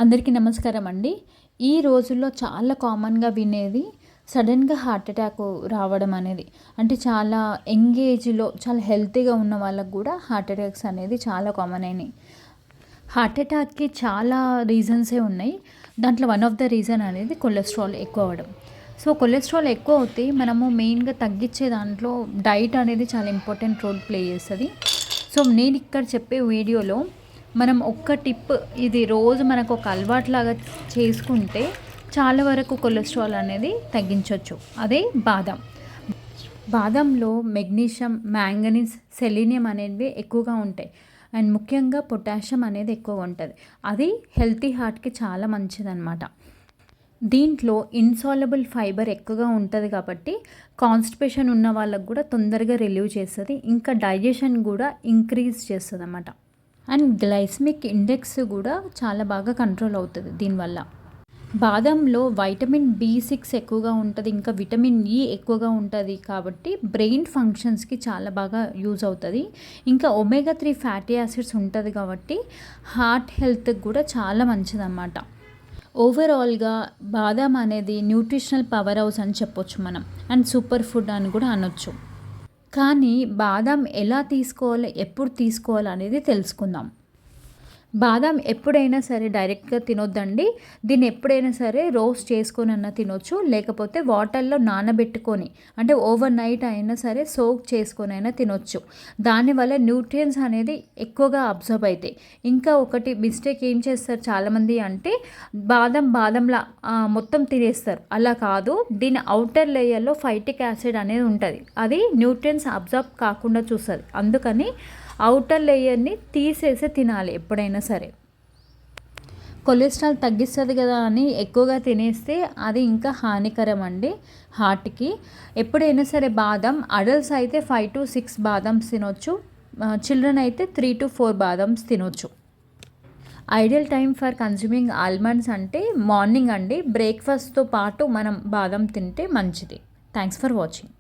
అందరికీ నమస్కారం అండి. ఈ రోజుల్లో చాలా కామన్‌గా వినేది సడెన్‌గా హార్ట్ అటాక్ రావడం అనేది. అంటే చాలా యంగ్ ఏజ్‌లో చాలా హెల్తీగా ఉన్న వాళ్ళకి కూడా హార్ట్ అటాక్స్ అనేది చాలా కామన్ అయినాయి. హార్ట్ అటాక్‌కి చాలా రీజన్సే ఉన్నాయి. దాంట్లో వన్ ఆఫ్ ద రీజన్ అనేది కొలెస్ట్రాల్ ఎక్కువ అవ్వడం. సో, కొలెస్ట్రాల్ ఎక్కువ అవుతే మనము మెయిన్‌గా తగ్గించే దాంట్లో డైట్ అనేది చాలా ఇంపార్టెంట్ రోల్ ప్లే చేస్తది. సో, నేను ఇక్కడ చెప్పే వీడియోలో మనం ఒక్క టిప్ ఇది రోజు మనకు ఒక అలవాటులాగా చేసుకుంటే చాలా వరకు కొలెస్ట్రాల్ అనేది తగ్గించవచ్చు. అదే బాదం. బాదంలో మెగ్నీషియం, మ్యాంగనీస్, సెలీనియం అనేవి ఎక్కువగా ఉంటాయి. అండ్ ముఖ్యంగా పొటాషియం అనేది ఎక్కువ ఉంటుంది. అది హెల్తీ హార్ట్కి చాలా మంచిదన్నమాట. దీంట్లో ఇన్సాల్యుబుల్ ఫైబర్ ఎక్కువగా ఉంటుంది కాబట్టి కాన్స్టిపేషన్ ఉన్న వాళ్ళకు కూడా తొందరగా రిలీవ్ చేస్తుంది. ఇంకా డైజెషన్ కూడా ఇంక్రీజ్ చేస్తుంది అన్నమాట. అండ్ గ్లైసెమిక్ ఇండెక్స్ కూడా చాలా బాగా కంట్రోల్ అవుతుంది దీనివల్ల. బాదంలో వైటమిన్ B6 ఎక్కువగా ఉంటుంది, ఇంకా విటమిన్ E ఎక్కువగా ఉంటుంది కాబట్టి బ్రెయిన్ ఫంక్షన్స్కి చాలా బాగా యూజ్ అవుతుంది. ఇంకా ఒమేగా 3 ఫ్యాటీ యాసిడ్స్ ఉంటుంది కాబట్టి హార్ట్ హెల్త్కి కూడా చాలా మంచిదన్నమాట. ఓవరాల్గా బాదం అనేది న్యూట్రిషనల్ పవర్ హౌస్ అని చెప్పొచ్చు మనం. అండ్ సూపర్ ఫుడ్ అని కూడా అనొచ్చు. కానీ బాదం ఎలా తీసుకోవాలి, ఎప్పుడు తీసుకోవాలి అనేది తెలుసుకుందాం. బాదం ఎప్పుడైనా సరే డైరెక్ట్గా తినొద్దండి. దీన్ని ఎప్పుడైనా సరే రోస్ట్ చేసుకొని అన్నా తినొచ్చు, లేకపోతే వాటర్లో నానబెట్టుకొని అంటే ఓవర్ నైట్ అయినా సరే సోక్ చేసుకొని అయినా తినొచ్చు. దానివల్ల న్యూట్రియన్స్ అనేది ఎక్కువగా అబ్జర్వ్ అవుతాయి. ఇంకా ఒకటి మిస్టేక్ ఏం చేస్తారు చాలామంది అంటే బాదంలా మొత్తం తినేస్తారు. అలా కాదు, దీని అవుటర్ లేయర్లో ఫైటిక్ యాసిడ్ అనేది ఉంటుంది. అది న్యూట్రియన్స్ అబ్జర్వ్ కాకుండా చూస్తుంది. అందుకని అవుటర్ లేయర్ని తీసేసి తినాలి ఎప్పుడైనా సరే. కొలెస్ట్రాల్ తగ్గిస్తుంది కదా అని ఎక్కువగా తినేస్తే అది ఇంకా హానికరం అండి హార్ట్కి. ఎప్పుడైనా సరే బాదం అడల్ట్స్ అయితే 5 to 6 బాదమ్స్ తినొచ్చు, చిల్డ్రన్ అయితే 3 to 4 బాదమ్స్ తినొచ్చు. Ideal time for consuming almonds అంటే మార్నింగ్ అండి. బ్రేక్ఫాస్ట్తో పాటు మనం బాదం తింటే మంచిది. Thanks for watching.